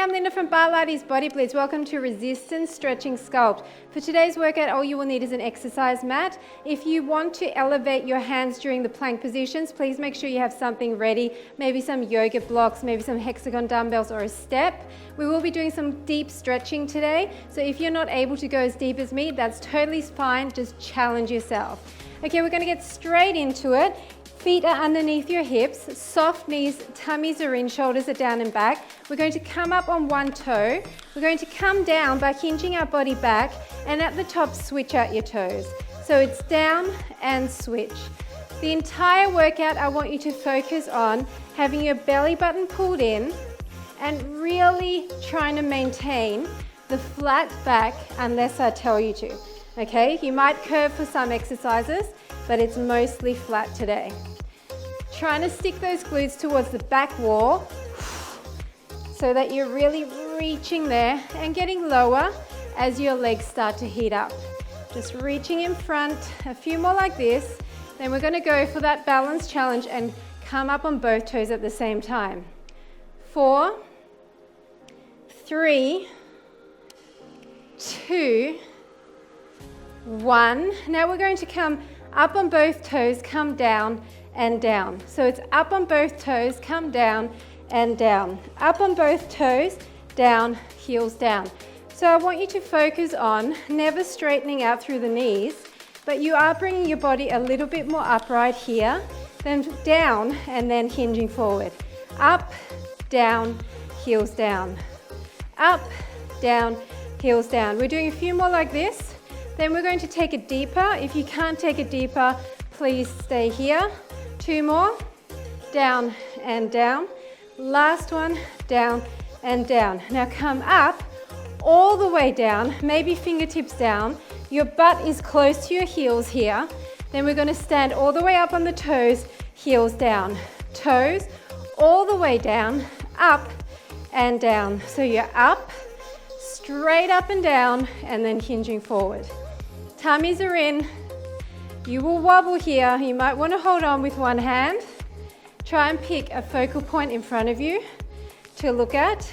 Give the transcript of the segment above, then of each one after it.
Hey, I'm Linda from Barlates Body Blitz. Welcome to Resistance Stretching Sculpt. For today's workout, all you will need is an exercise mat. If you want to elevate your hands during the plank positions, please make sure you have something ready, maybe some yoga blocks, maybe some hexagon dumbbells or a step. We will be doing some deep stretching today, so if you're not able to go as deep as me, that's totally fine. Just challenge yourself. Okay, we're going to get straight into it. Feet are underneath your hips, soft knees, tummies are in, shoulders are down and back. We're going to come up on one toe. We're going to come down by hinging our body back, and at the top switch out your toes. So it's down and switch. The entire workout, I want you to focus on having your belly button pulled in and really trying to maintain the flat back unless I tell you to. Okay, you might curve for some exercises, but it's mostly flat today. Trying to stick those glutes towards the back wall so that you're really reaching there and getting lower as your legs start to heat up. Just reaching in front, a few more like this. Then we're going to go for that balance challenge and come up on both toes at the same time. 4, 3, 2, 1. Now we're going to come up on both toes, come down and down. So it's up on both toes, come down and down. Up on both toes, down, heels down. So I want you to focus on never straightening out through the knees, but you are bringing your body a little bit more upright here, then down and then hinging forward. Up, down, heels down. Up, down, heels down. We're doing a few more like this. Then we're going to take it deeper. If you can't take it deeper, please stay here. 2 more, down and down. Last one, down and down. Now come up, all the way down, maybe fingertips down. Your butt is close to your heels here. Then we're going to stand all the way up on the toes, heels down. Toes, all the way down, up and down. So you're up, straight up and down, and then hinging forward. Tummies are in. You will wobble here. You might want to hold on with one hand. Try and pick a focal point in front of you to look at.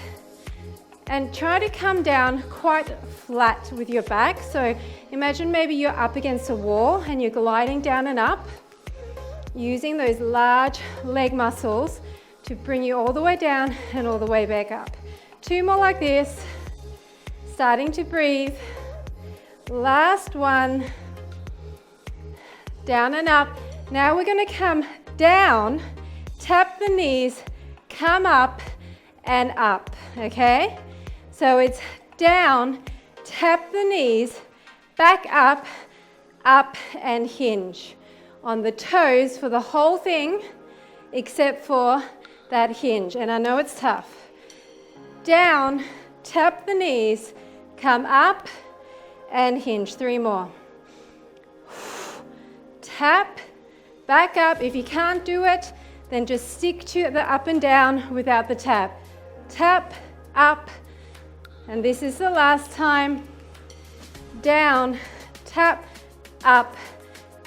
And try to come down quite flat with your back. So imagine maybe you're up against a wall and you're gliding down and up, using those large leg muscles to bring you all the way down and all the way back up. 2 more like this. Starting to breathe. Last one. Down and up. Now we're going to come down, tap the knees, come up and up, okay? So it's down, tap the knees, back up, up and hinge. On the toes for the whole thing, except for that hinge. And I know it's tough. Down, tap the knees, come up and hinge. 3 more. Tap, back up. If you can't do it, then just stick to the up and down without the tap. Tap, up, and this is the last time. Down, tap, up,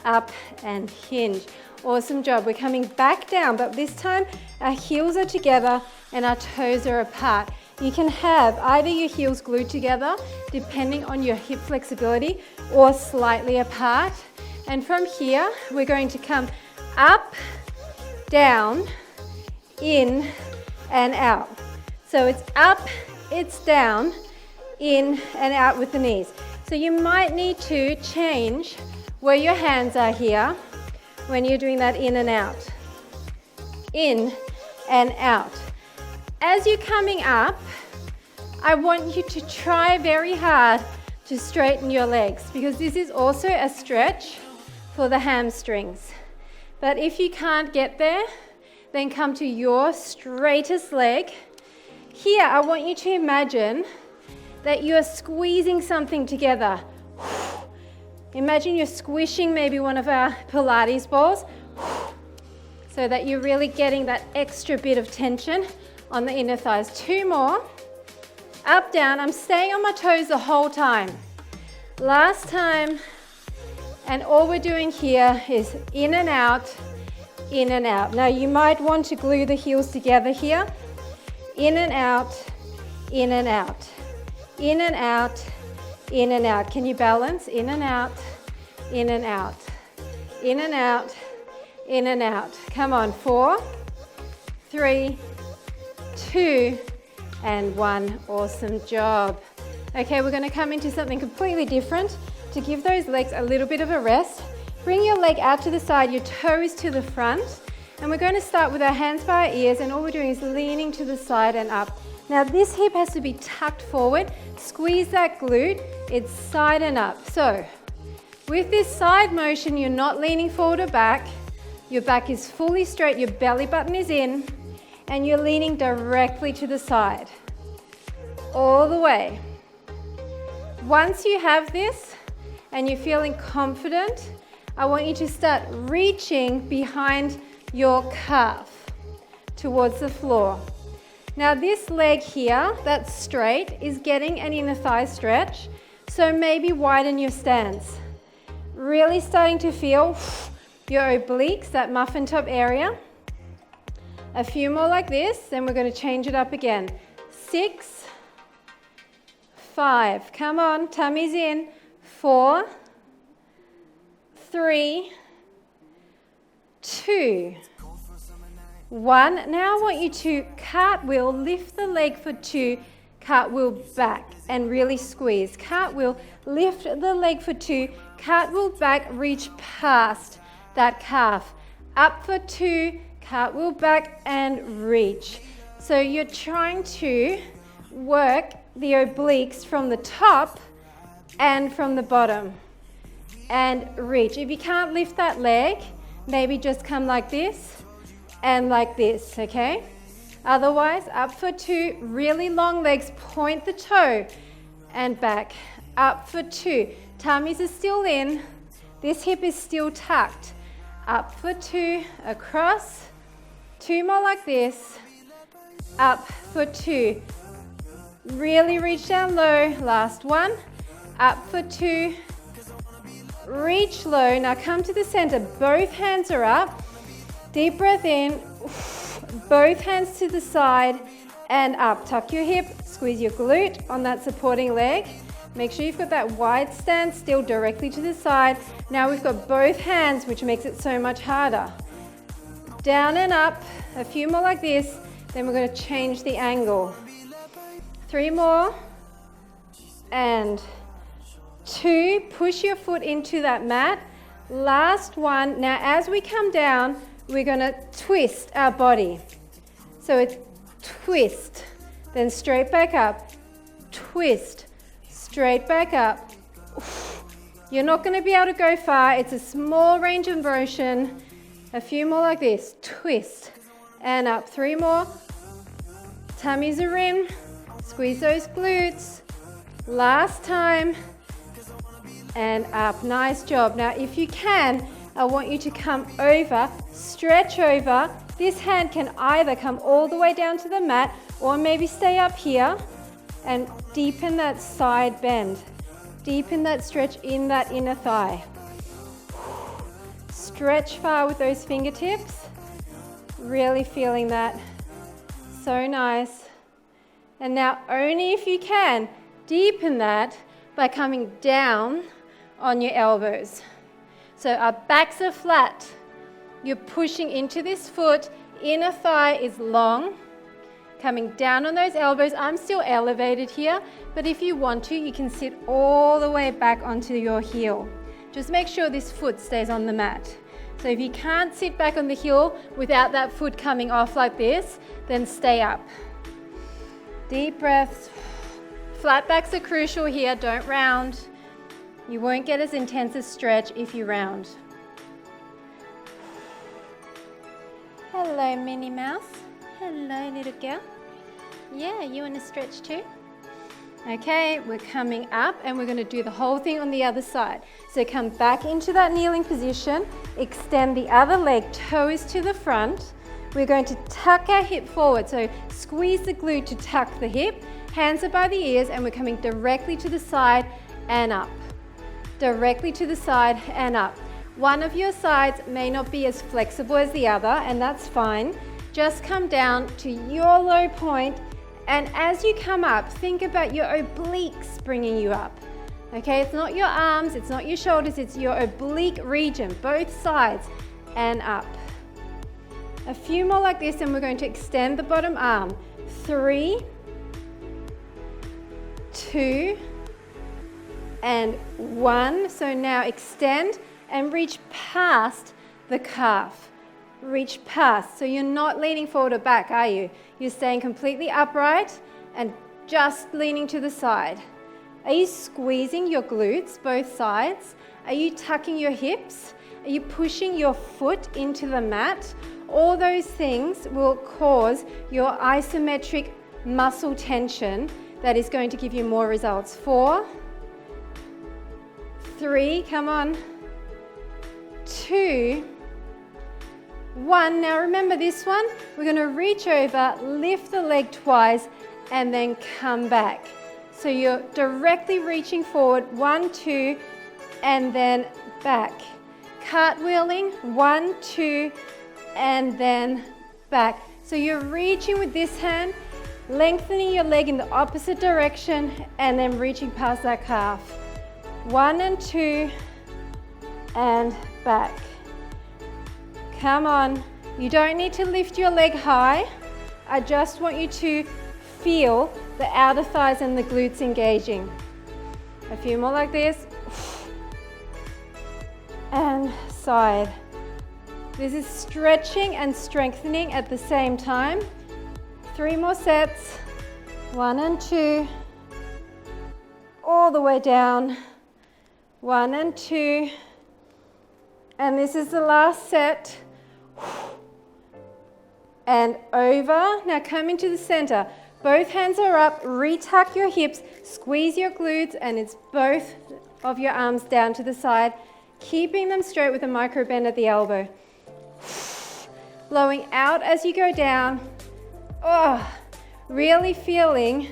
up, and hinge. Awesome job. We're coming back down, but this time our heels are together and our toes are apart. You can have either your heels glued together, depending on your hip flexibility, or slightly apart. And from here, we're going to come up, down, in, and out. So it's up, it's down, in, and out with the knees. So you might need to change where your hands are here when you're doing that in and out. In and out. As you're coming up, I want you to try very hard to straighten your legs, because this is also a stretch for the hamstrings. But if you can't get there, then come to your straightest leg. Here, I want you to imagine that you're squeezing something together. Imagine you're squishing maybe one of our Pilates balls, so that you're really getting that extra bit of tension on the inner thighs. 2 more. Up, down. I'm staying on my toes the whole time. Last time. And all we're doing here is in and out, in and out. Now you might want to glue the heels together here. In and out, in and out, in and out, in and out. Can you balance? In and out, in and out, in and out, in and out. Come on, 4, 3, 2, and 1. Awesome job. Okay, we're going to come into something completely different to give those legs a little bit of a rest. Bring your leg out to the side, your toes to the front, and we're going to start with our hands by our ears, and all we're doing is leaning to the side and up. Now this hip has to be tucked forward. Squeeze that glute. It's side and up. So with this side motion, you're not leaning forward or back. Your back is fully straight, your belly button is in, and you're leaning directly to the side. All the way. Once you have this and you're feeling confident, I want you to start reaching behind your calf towards the floor. Now this leg here, that's straight, is getting an inner thigh stretch, so maybe widen your stance. Really starting to feel your obliques, that muffin top area. A few more like this, then we're going to change it up again. 6, 5, come on, tummy's in. 4, 3, 2, 1. Now I want you to cartwheel, lift the leg for 2, cartwheel back and really squeeze. Cartwheel, lift the leg for 2, cartwheel back, reach past that calf. Up for 2, cartwheel back and reach. So you're trying to work the obliques from the top and from the bottom and reach. If you can't lift that leg, maybe just come like this and like this, okay? Otherwise, up for 2, really long legs, point the toe and back. Up for 2, tummies are still in, this hip is still tucked. Up for 2, across, 2 more like this, up for 2. Really reach down low, last one, up for 2, reach low. Now come to the center, both hands are up, deep breath in, both hands to the side and up. Tuck your hip, squeeze your glute on that supporting leg. Make sure you've got that wide stance still directly to the side. Now we've got both hands, which makes it so much harder. Down and up, a few more like this, then we're going to change the angle. 3 more, and 2, push your foot into that mat. Last one. Now as we come down, we're going to twist our body. So it's twist, then straight back up, twist, straight back up. You're not going to be able to go far. It's a small range of motion. A few more like this, twist and up. 3 more. Tummies are in. Squeeze those glutes. Last time. And up. Nice job. Now if you can, I want you to come over, stretch over. This hand can either come all the way down to the mat or maybe stay up here and deepen that side bend. Deepen that stretch in that inner thigh. Stretch far with those fingertips. Really feeling that. So nice. And now only if you can, deepen that by coming down on your elbows. So our backs are flat. You're pushing into this foot. Inner thigh is long. Coming down on those elbows. I'm still elevated here, but if you want to, you can sit all the way back onto your heel. Just make sure this foot stays on the mat. So if you can't sit back on the heel without that foot coming off like this, then stay up. Deep breaths. Flat backs are crucial here, don't round. You won't get as intense a stretch if you round. Hello, Minnie Mouse. Hello, little girl. Yeah, you want to stretch too? Okay, we're coming up and we're going to do the whole thing on the other side. So come back into that kneeling position, extend the other leg, toes to the front. We're going to tuck our hip forward, so squeeze the glute to tuck the hip, hands are by the ears, and we're coming directly to the side and up. Directly to the side and up. One of your sides may not be as flexible as the other, and that's fine. Just come down to your low point And as you come up, think about your obliques bringing you up. Okay, it's not your arms, it's not your shoulders, it's your oblique region, both sides and up. A few more like this, and we're going to extend the bottom arm. 3, 2, and 1. So now extend and reach past the calf. Reach past. So you're not leaning forward or back, are you? You're staying completely upright and just leaning to the side. Are you squeezing your glutes, both sides? Are you tucking your hips? Are you pushing your foot into the mat? All those things will cause your isometric muscle tension that is going to give you more results. 4, 3, come on, 2, 1. Now remember this one, we're going to reach over, lift the leg twice, and then come back. So you're directly reaching forward, 1, 2, and then back. Cartwheeling, 1, 2, and then back. So you're reaching with this hand, lengthening your leg in the opposite direction, and then reaching past that calf. 1 and 2, and back. Come on. You don't need to lift your leg high. I just want you to feel the outer thighs and the glutes engaging. A few more like this. And side. This is stretching and strengthening at the same time. 3 more sets. 1 and 2. All the way down. 1 and 2. And this is the last set. And over. Now come into the center. Both hands are up. Retuck your hips. Squeeze your glutes. And it's both of your arms down to the side. Keeping them straight with a micro bend at the elbow. Blowing out as you go down. Oh, really feeling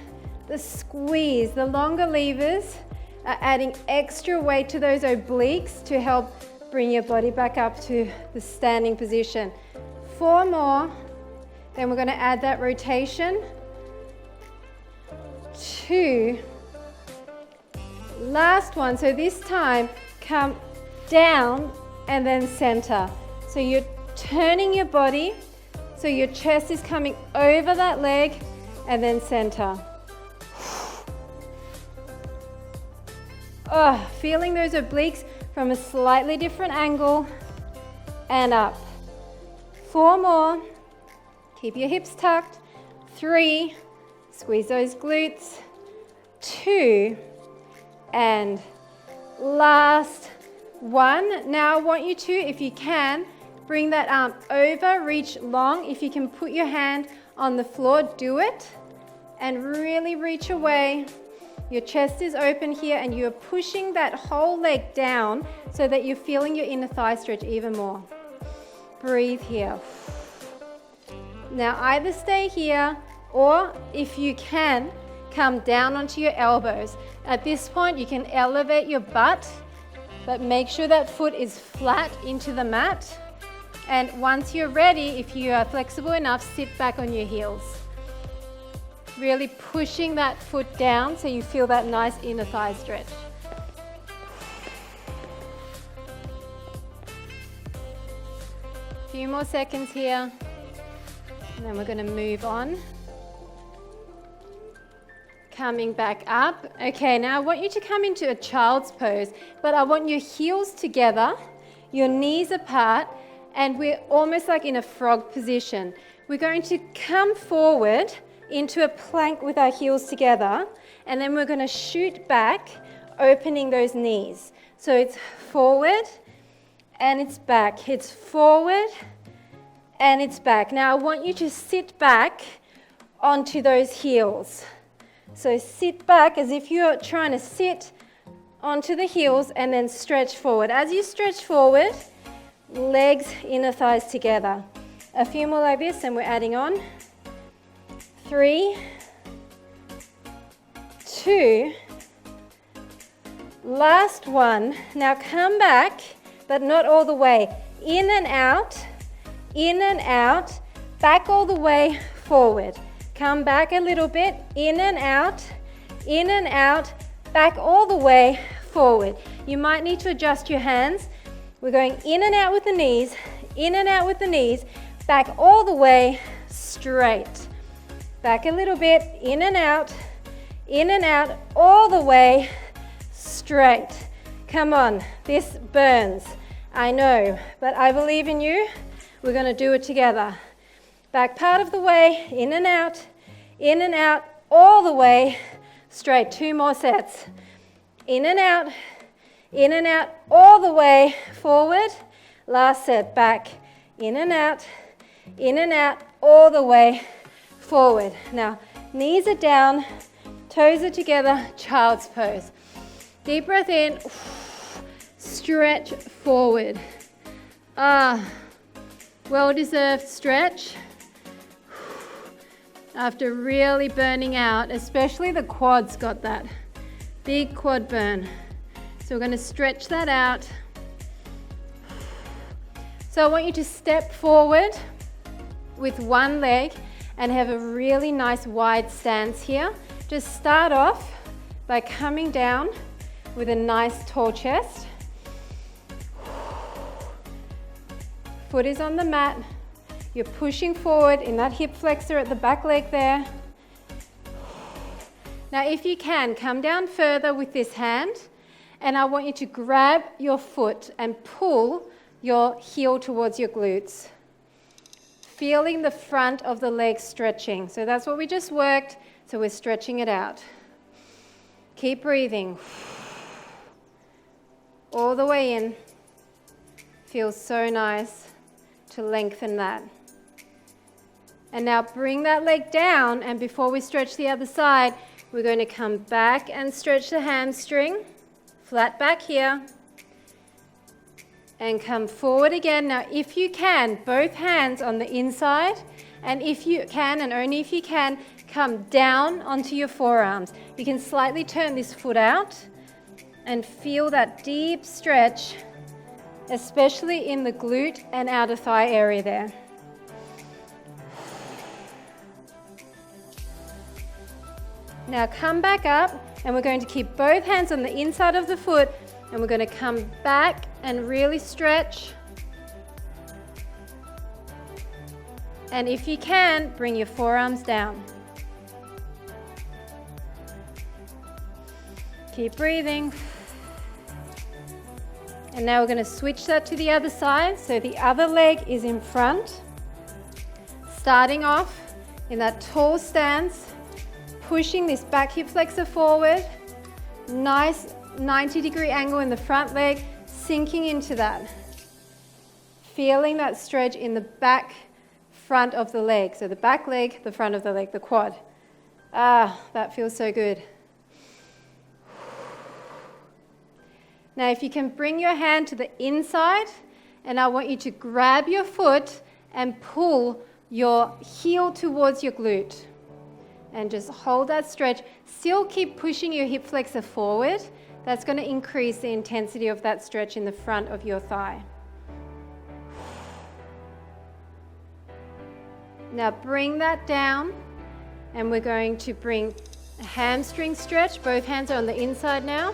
the squeeze. The longer levers are adding extra weight to those obliques to help bring your body back up to the standing position. 4 more. Then we're going to add that rotation. 2. Last one. So this time, come down and then center. So you're turning your body so your chest is coming over that leg and then center. Oh, feeling those obliques from a slightly different angle and up. 4 more. Keep your hips tucked. 3. Squeeze those glutes. 2. And last 1. Now I want you to, if you can, bring that arm over, reach long. If you can put your hand on the floor, do it. And really reach away. Your chest is open here and you're pushing that whole leg down so that you're feeling your inner thigh stretch even more. Breathe here. Now either stay here or if you can, come down onto your elbows. At this point, you can elevate your butt, but make sure that foot is flat into the mat. And once you're ready, if you are flexible enough, sit back on your heels. Really pushing that foot down so you feel that nice inner thigh stretch. A few more seconds here, and then we're going to move on. Coming back up. Okay, now I want you to come into a child's pose, but I want your heels together, your knees apart, and we're almost like in a frog position. We're going to come forward into a plank with our heels together, and then we're going to shoot back, opening those knees. So it's forward and it's back. It's forward and it's back. Now I want you to sit back onto those heels. So sit back as if you're trying to sit onto the heels and then stretch forward. As you stretch forward, legs, inner thighs together. A few more like this and we're adding on. 3, 2, last one. Now come back, but not all the way. In and out, back all the way, forward. Come back a little bit, in and out, back all the way forward. You might need to adjust your hands. We're going in and out with the knees, in and out with the knees, back all the way straight. Back a little bit, in and out, all the way straight. Come on, this burns, I know, but I believe in you. We're going to do it together. Back part of the way, in and out, all the way straight. 2 more sets. In and out, all the way forward. Last set, back, in and out, all the way forward. Now, knees are down, toes are together, child's pose. Deep breath in, stretch forward. Well-deserved stretch. After really burning out, especially the quads got that big quad burn. So we're going to stretch that out. So I want you to step forward with one leg and have a really nice wide stance here. Just start off by coming down with a nice tall chest. Foot is on the mat. You're pushing forward in that hip flexor at the back leg there. Now if you can, come down further with this hand, and I want you to grab your foot and pull your heel towards your glutes. Feeling the front of the leg stretching. So that's what we just worked, so we're stretching it out. Keep breathing. All the way in. Feels so nice to lengthen that. And now bring that leg down, and before we stretch the other side, we're going to come back and stretch the hamstring, flat back here, and come forward again. Now if you can, both hands on the inside, and if you can, and only if you can, come down onto your forearms. You can slightly turn this foot out and feel that deep stretch, especially in the glute and outer thigh area there. Now come back up, and we're going to keep both hands on the inside of the foot, and we're going to come back and really stretch. And if you can, bring your forearms down. Keep breathing. And now we're going to switch that to the other side. So the other leg is in front. Starting off in that tall stance. Pushing this back hip flexor forward, nice 90-degree angle in the front leg, sinking into that. Feeling that stretch in the back front of the leg. So the back leg, the front of the leg, the quad. That feels so good. Now if you can bring your hand to the inside, and I want you to grab your foot and pull your heel towards your glute. And just hold that stretch. Still keep pushing your hip flexor forward. That's going to increase the intensity of that stretch in the front of your thigh. Now bring that down, and we're going to bring a hamstring stretch. Both hands are on the inside now.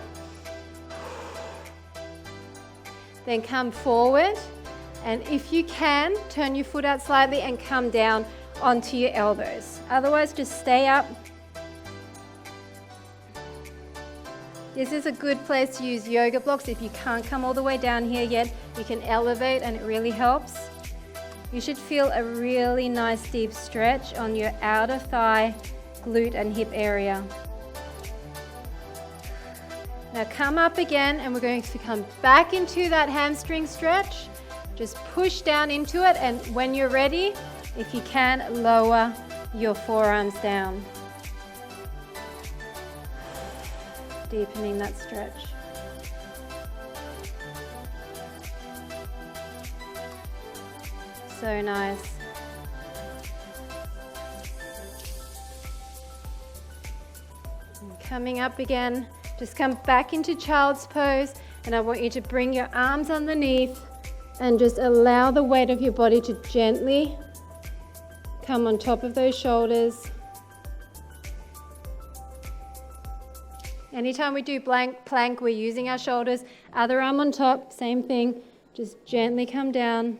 Then come forward, and if you can, turn your foot out slightly and come down onto your elbows. Otherwise, just stay up. This is a good place to use yoga blocks. If you can't come all the way down here yet, you can elevate, and it really helps. You should feel a really nice deep stretch on your outer thigh, glute and hip area. Now come up again, and we're going to come back into that hamstring stretch. Just push down into it, and when you're ready, if you can, lower your forearms down. Deepening that stretch. So nice. And coming up again, just come back into child's pose, and I want you to bring your arms underneath and just allow the weight of your body to gently come on top of those shoulders. Anytime we do plank, we're using our shoulders. Other arm on top, same thing. Just gently come down.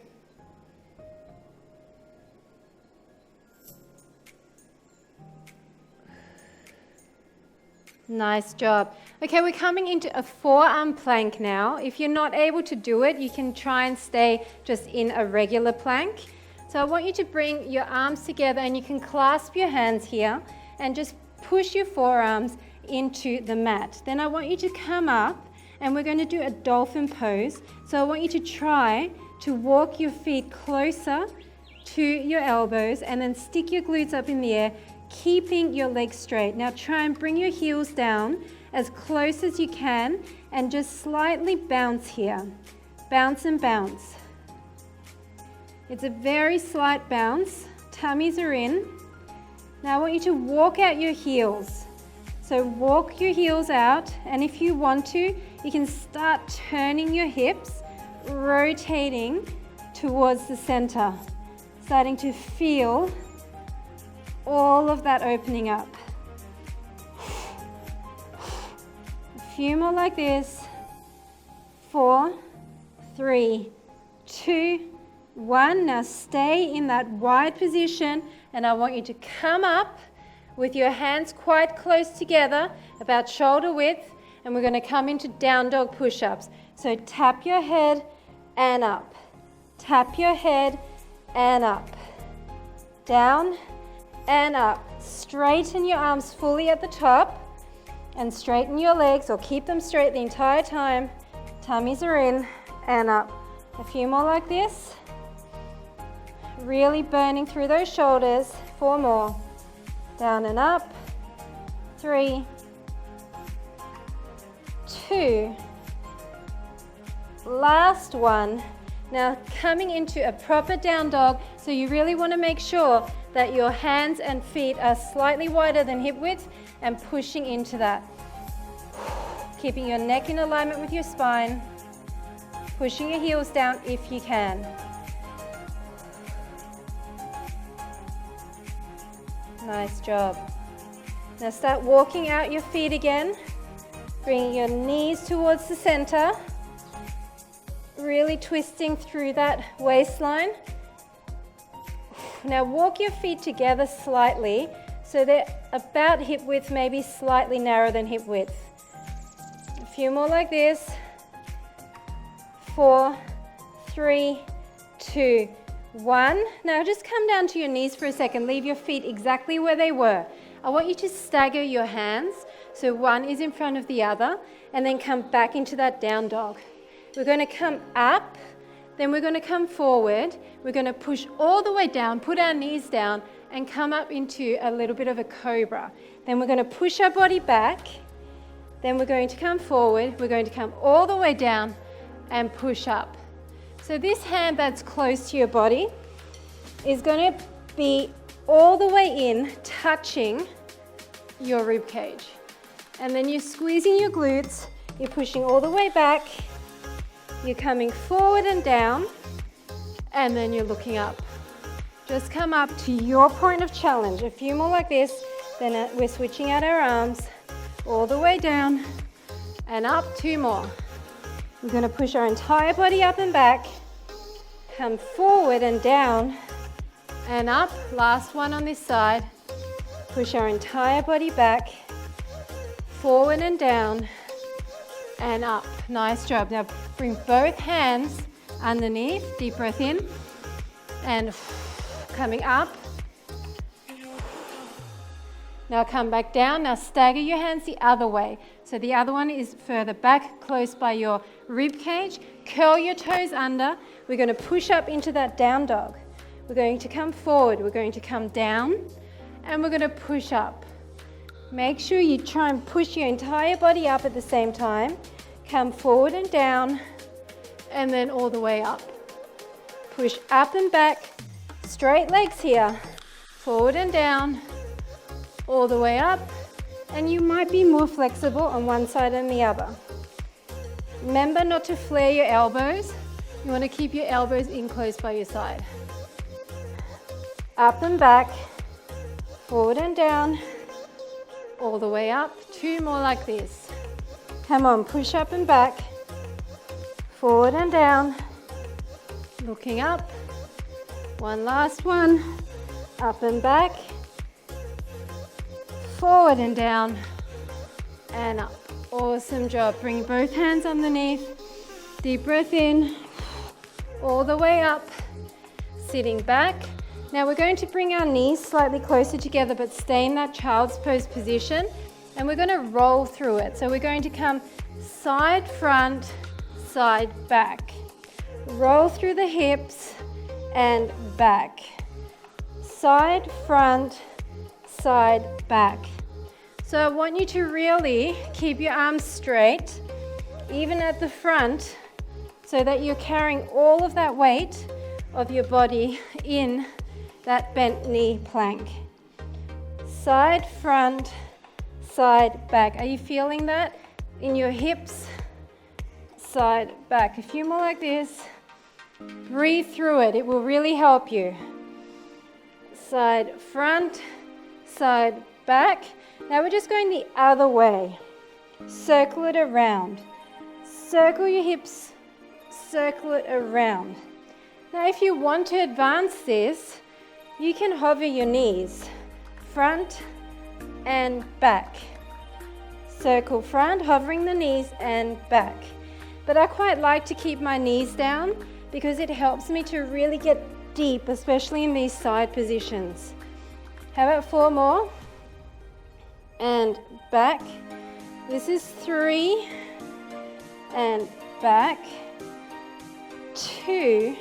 Nice job. Okay, we're coming into a forearm plank now. If you're not able to do it, you can try and stay just in a regular plank. So I want you to bring your arms together and you can clasp your hands here and just push your forearms into the mat. Then I want you to come up and we're going to do a dolphin pose. So I want you to try to walk your feet closer to your elbows and then stick your glutes up in the air, keeping your legs straight. Now try and bring your heels down as close as you can and just slightly bounce here. Bounce and bounce. It's a very slight bounce. Tummies are in. Now I want you to walk out your heels. So walk your heels out, and if you want to, you can start turning your hips, rotating towards the center, starting to feel all of that opening up. A few more like this. 4, 3, 2, 1. Now stay in that wide position, and I want you to come up with your hands quite close together, about shoulder width, and we're going to come into down dog push-ups. So tap your head and up. Tap your head and up. Down and up. Straighten your arms fully at the top and straighten your legs, or keep them straight the entire time. Tummies are in and up. A few more like this. Really burning through those shoulders. 4 more. Down and up. 3, 2. Last one. Now coming into a proper down dog, so you really want to make sure that your hands and feet are slightly wider than hip width and pushing into that. Keeping your neck in alignment with your spine. Pushing your heels down if you can. Nice job. Now start walking out your feet again, bringing your knees towards the center, really twisting through that waistline. Now walk your feet together slightly so they're about hip width, maybe slightly narrower than hip width. A few more like this. 4, 3, 2, 1. Now just come down to your knees for a second. Leave your feet exactly where they were. I want you to stagger your hands, so one is in front of the other, and then come back into that down dog. We're going to come up, then we're going to come forward. We're going to push all the way down, put our knees down, and come up into a little bit of a cobra. Then we're going to push our body back. Then we're going to come forward. We're going to come all the way down and push up. So this hand that's close to your body is going to be all the way in, touching your rib cage. And then you're squeezing your glutes. You're pushing all the way back. You're coming forward and down, and then you're looking up. Just come up to your point of challenge. A few more like this, then we're switching out our arms, all the way down, and up. 2 more. We're going to push our entire body up and back, come forward and down, and up. Last one on this side. Push our entire body back, forward and down, and up. Nice job. Now bring both hands underneath. Deep breath in, and coming up. Now come back down. Now stagger your hands the other way. So the other one is further back, close by your rib cage. Curl your toes under. We're going to push up into that down dog. We're going to come forward. We're going to come down, and we're going to push up. Make sure you try and push your entire body up at the same time. Come forward and down, and then all the way up. Push up and back. Straight legs here. Forward and down, all the way up. And you might be more flexible on one side than the other. Remember not to flare your elbows. You want to keep your elbows in close by your side. Up and back, forward and down, all the way up. 2 more like this. Come on, push up and back, forward and down, looking up. One last one, up and back, forward and down, and up. Awesome job. Bring both hands underneath, deep breath in, all the way up, sitting back. Now we're going to bring our knees slightly closer together, but stay in that child's pose position. And we're going to roll through it. So we're going to come side, front, side, back. Roll through the hips and back. Side, front, side, back. So I want you to really keep your arms straight, even at the front, so that you're carrying all of that weight of your body in that bent knee plank. Side, front, side, back. Are you feeling that in your hips? Side, back. A few more like this. Breathe through it. It will really help you. Side, front, side, back. Now we're just going the other way. Circle it around. Circle your hips. Circle it around. Now if you want to advance this, you can hover your knees. Front and back. Circle front, hovering the knees and back. But I quite like to keep my knees down because it helps me to really get deep, especially in these side positions. How about 4 more? And back. This is 3 and back. 2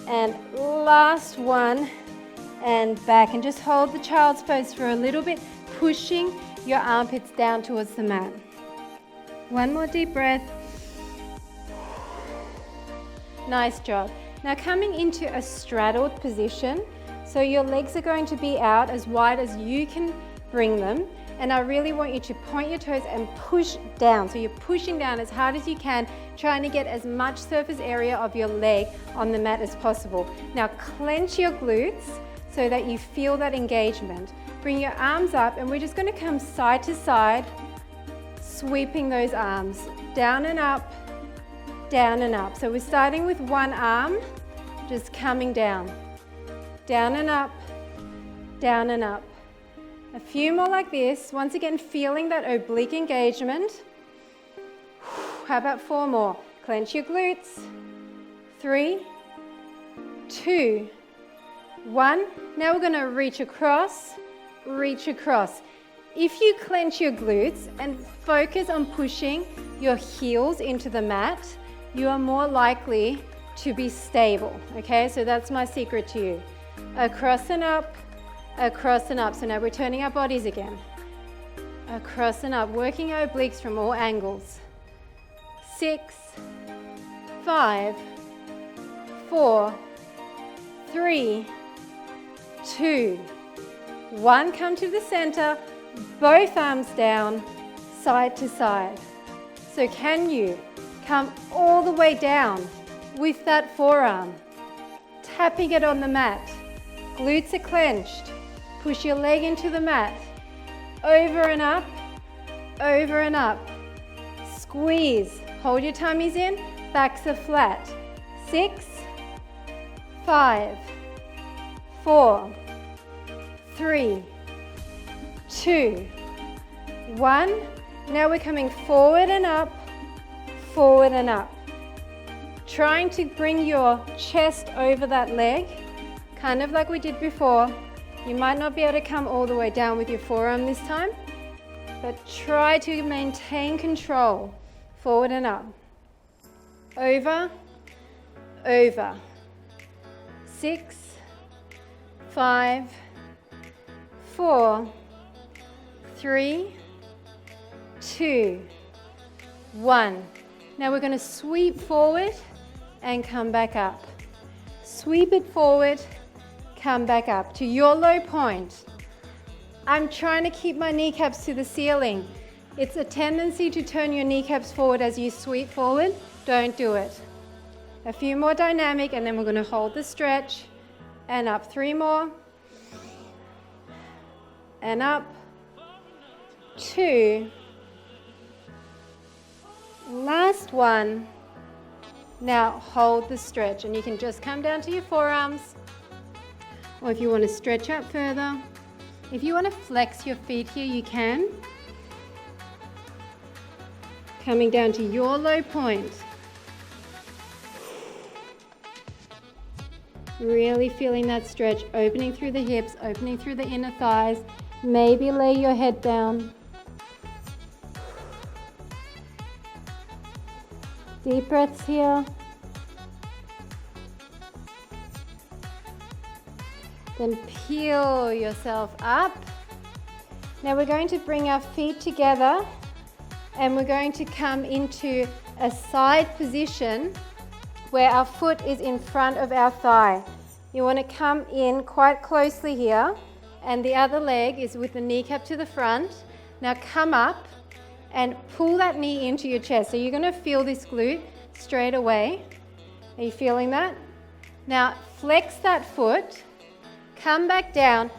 and last one and back. And just hold the child's pose for a little bit, pushing your armpits down towards the mat. One more deep breath. Nice job. Now coming into a straddled position, so your legs are going to be out as wide as you can bring them, and I really want you to point your toes and push down. So you're pushing down as hard as you can, trying to get as much surface area of your leg on the mat as possible. Now clench your glutes so that you feel that engagement. Bring your arms up, and we're just going to come side to side, sweeping those arms down and up, down and up. So we're starting with one arm, just coming down, down and up, down and up. A few more like this. Once again, feeling that oblique engagement. How about 4 more? Clench your glutes. 3, 2, 1. Now we're going to reach across, reach across. If you clench your glutes and focus on pushing your heels into the mat, you are more likely to be stable. Okay, so that's my secret to you. Across and up, across and up. So now we're turning our bodies again. Across and up, working our obliques from all angles. 6, 5, 4, 3, 2, 1. Come to the center, both arms down, side to side. So can you come all the way down with that forearm, tapping it on the mat? Glutes are clenched. Push your leg into the mat. Over and up, over and up. Squeeze. Hold your tummies in, backs are flat. 6, 5, 4, 3, 2, 1. Now we're coming forward and up, forward and up. Trying to bring your chest over that leg, kind of like we did before. You might not be able to come all the way down with your forearm this time, but try to maintain control. Forward and up. Over, over. 6, 5, 4, 3, 2, 1. Now we're going to sweep forward and come back up. Sweep it forward, come back up to your low point. I'm trying to keep my kneecaps to the ceiling. It's a tendency to turn your kneecaps forward as you sweep forward. Don't do it. A few more dynamic, and then we're going to hold the stretch and up. 3 more. And up. 2. Last one. Now hold the stretch, and you can just come down to your forearms, or if you want to stretch out further, if you want to flex your feet here, you can. Coming down to your low point. Really feeling that stretch, opening through the hips, opening through the inner thighs. Maybe lay your head down. Deep breaths here. Then peel yourself up. Now we're going to bring our feet together and we're going to come into a side position where our foot is in front of our thigh. You want to come in quite closely here, and the other leg is with the kneecap to the front. Now come up and pull that knee into your chest. So you're going to feel this glute straight away. Are you feeling that? Now flex that foot, come back down,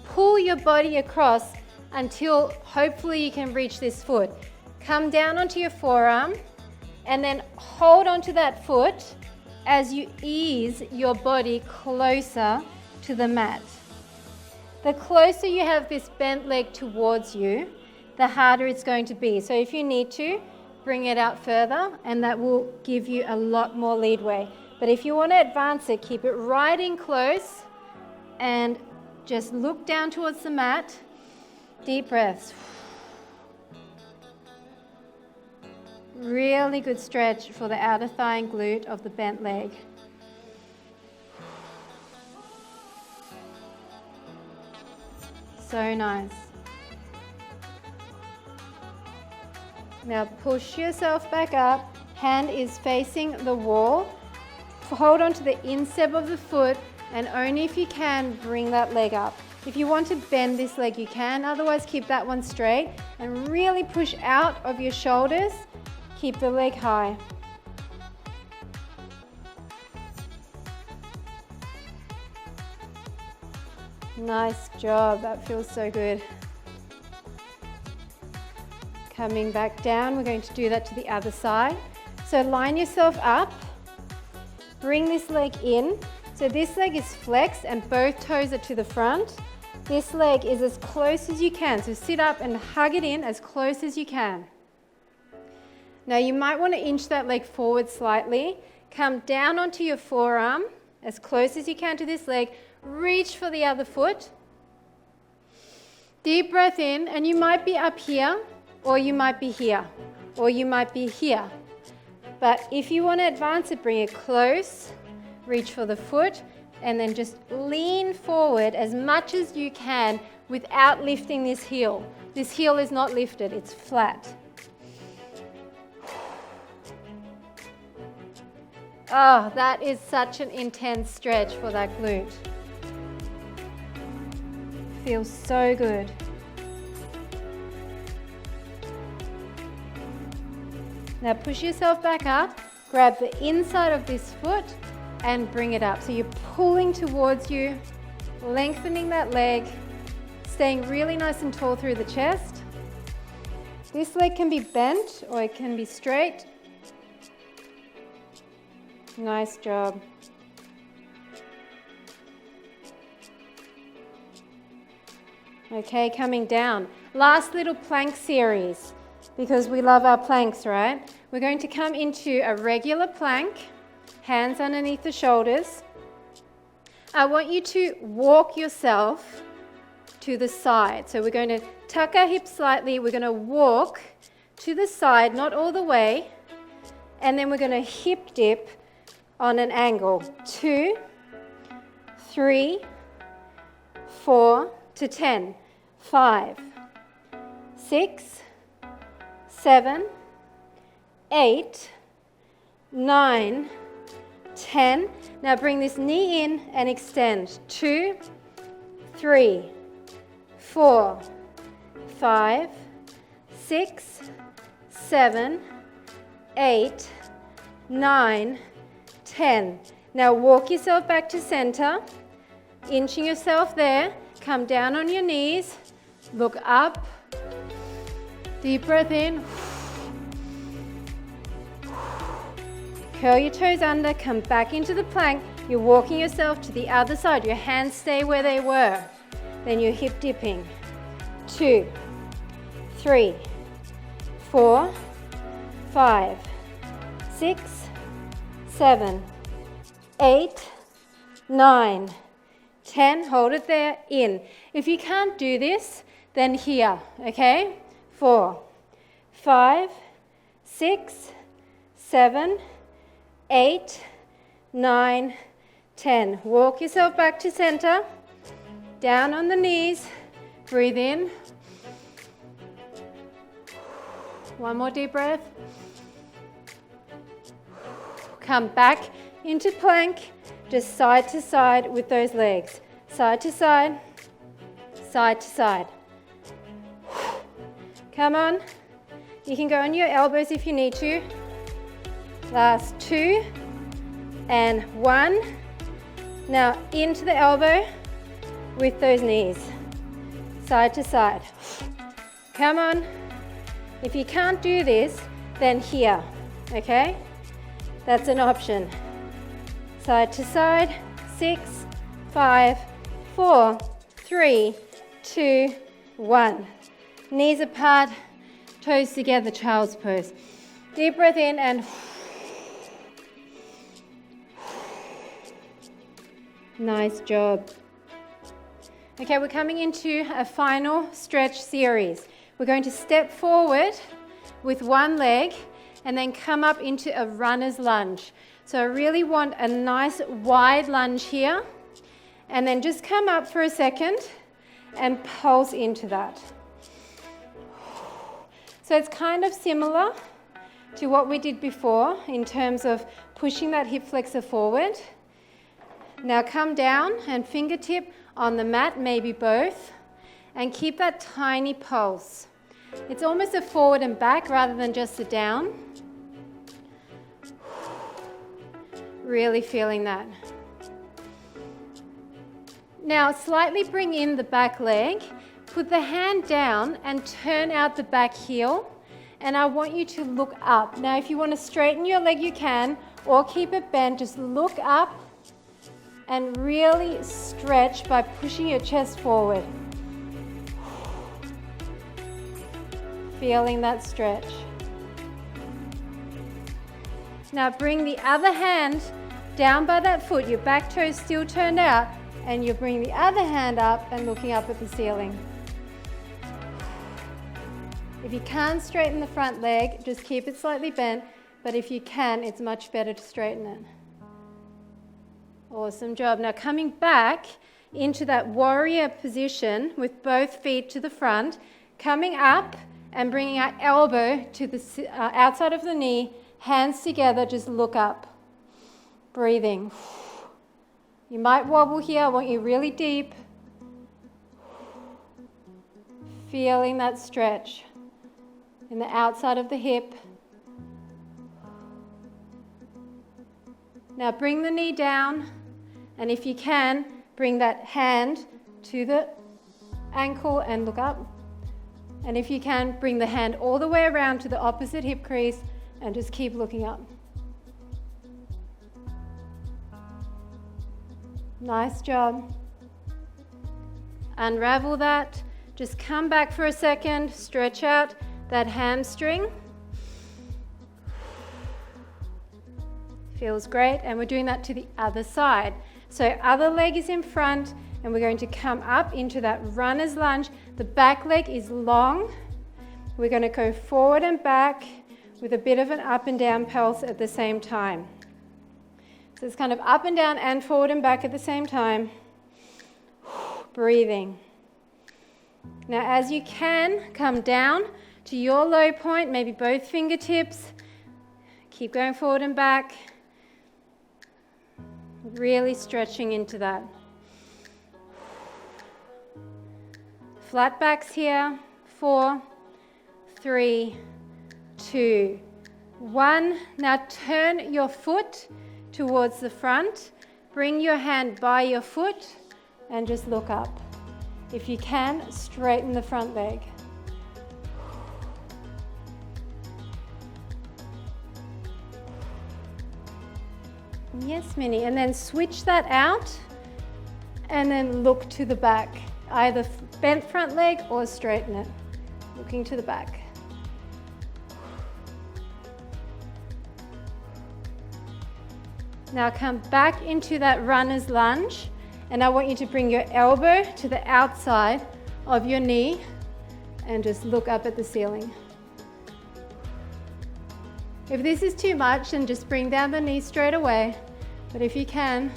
pull your body across until hopefully you can reach this foot. Come down onto your forearm and then hold onto that foot as you ease your body closer to the mat. The closer you have this bent leg towards you, the harder it's going to be. So if you need to, bring it out further and that will give you a lot more leadway. But if you want to advance it, keep it right in close and just look down towards the mat. Deep breaths. Really good stretch for the outer thigh and glute of the bent leg. So nice. Now push yourself back up. Hand is facing the wall. Hold on to the instep of the foot and only if you can bring that leg up. If you want to bend this leg, you can. Otherwise, keep that one straight and really push out of your shoulders. Keep the leg high. Nice job, that feels so good. Coming back down, we're going to do that to the other side. So line yourself up, bring this leg in. So this leg is flexed and both toes are to the front. This leg is as close as you can. So sit up and hug it in as close as you can. Now you might want to inch that leg forward slightly. Come down onto your forearm as close as you can to this leg. Reach for the other foot. Deep breath in, and you might be up here, or you might be here, or you might be here. But if you want to advance it, bring it close, reach for the foot, and then just lean forward as much as you can without lifting this heel. This heel is not lifted, it's flat. Oh, that is such an intense stretch for that glute. Feels so good. Now push yourself back up, grab the inside of this foot and bring it up. So you're pulling towards you, lengthening that leg, staying really nice and tall through the chest. This leg can be bent or it can be straight. Nice job. Okay, coming down. Last little plank series, because we love our planks, right? We're going to come into a regular plank, hands underneath the shoulders. I want you to walk yourself to the side. So we're going to tuck our hips slightly. We're going to walk to the side, not all the way. And then we're going to hip dip on an angle. 2, 3, 4 to 10. 5, 6, 7, 8, 9, 10. Now bring this knee in and extend. 2, 3, 4, 5, 6, 7, 8, 9, 10. Now walk yourself back to center, inching yourself there. Come down on your knees, look up, Deep breath in. Curl your toes under, come back into the plank. You're walking yourself to the other side. Your hands stay where they were. Then you're hip dipping. 2, 3, 4, 5, 6, 7, 8, 9, 10. Hold it there, in. If you can't do this, then here, okay? 4, 5, 6, 7, 8, 9, 10. Walk yourself back to center. Down on the knees. Breathe in. One more deep breath. Come back into plank, just side to side with those legs. Side to side, side to side. Come on. You can go on your elbows if you need to. Last 2 and 1. Now into the elbow with those knees. Side to side. Come on. If you can't do this, then here, okay? That's an option. Side to side, 6, 5, 4, 3, 2, 1. Knees apart, toes together, child's pose. Deep breath in and nice job. Okay, we're coming into a final stretch series. We're going to step forward with one leg and then come up into a runner's lunge. So I really want a nice wide lunge here, and then just come up for a second and pulse into that. So it's kind of similar to what we did before in terms of pushing that hip flexor forward. Now come down and fingertip on the mat, maybe both, and keep that tiny pulse. It's almost a forward and back rather than just a down. Really feeling that. Now slightly bring in the back leg, put the hand down and turn out the back heel, and I want you to look up. Now if you want to straighten your leg you can, or keep it bent, just look up and really stretch by pushing your chest forward. Feeling that stretch. Now bring the other hand down by that foot, your back toe is still turned out, and you bring the other hand up and looking up at the ceiling. If you can't straighten the front leg, just keep it slightly bent, but if you can, it's much better to straighten it. Awesome job. Now coming back into that warrior position with both feet to the front, coming up and bringing our elbow to the outside of the knee, hands together, just look up. Breathing. You might wobble here, I want you really deep. Feeling that stretch in the outside of the hip. Now bring the knee down, and if you can, bring that hand to the ankle and look up. And if you can, bring the hand all the way around to the opposite hip crease and just keep looking up. Nice job. Unravel that. Just come back for a second, stretch out that hamstring. Feels great, and we're doing that to the other side. So other leg is in front, and we're going to come up into that runner's lunge. The back leg is long. We're going to go forward and back with a bit of an up and down pulse at the same time. So it's kind of up and down and forward and back at the same time. Breathing. Now as you can, come down to your low point, maybe both fingertips. Keep going forward and back. Really stretching into that. Flat backs here. 4, 3, 2, 1. Now turn your foot towards the front. Bring your hand by your foot and just look up. If you can, straighten the front leg. Yes, Minnie. And then switch that out and then look to the back. Either bent front leg or straighten it. Looking to the back. Now come back into that runner's lunge, and I want you to bring your elbow to the outside of your knee and just look up at the ceiling. If this is too much, then just bring down the knee straight away. But if you can,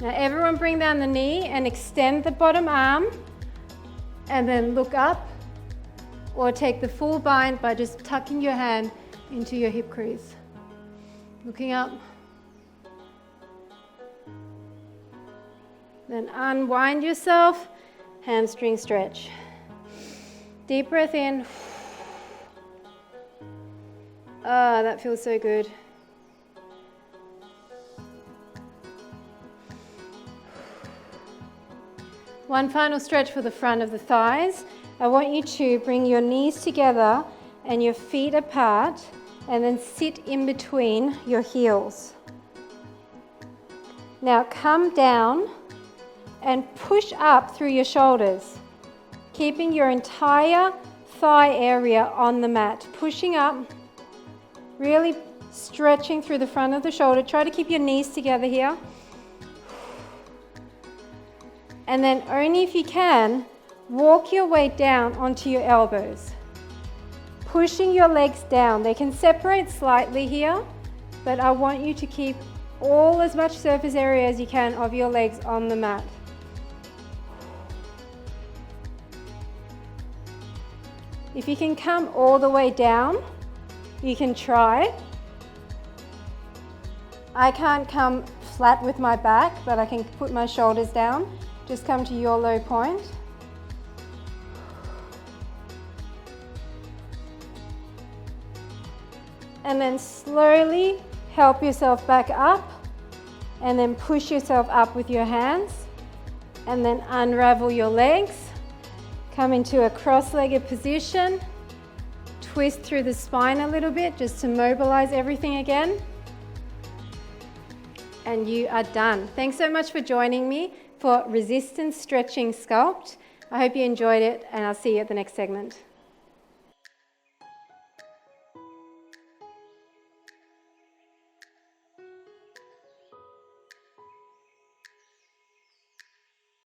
now everyone bring down the knee and extend the bottom arm and then look up, or take the full bind by just tucking your hand into your hip crease. Looking up. Then unwind yourself, hamstring stretch. Deep breath in. Ah, that feels so good. One final stretch for the front of the thighs. I want you to bring your knees together and your feet apart, and then sit in between your heels. Now come down and push up through your shoulders, keeping your entire thigh area on the mat. Pushing up, really stretching through the front of the shoulder. Try to keep your knees together here. And then only if you can, walk your way down onto your elbows. Pushing your legs down. They can separate slightly here, but I want you to keep as much surface area as you can of your legs on the mat. If you can come all the way down, you can try. I can't come flat with my back, but I can put my shoulders down. Just come to your low point. And then slowly help yourself back up, and then push yourself up with your hands, and then unravel your legs. Come into a cross-legged position. Twist through the spine a little bit just to mobilize everything again. And you are done. Thanks so much for joining me for Resistance Stretching Sculpt. I hope you enjoyed it, and I'll see you at the next segment.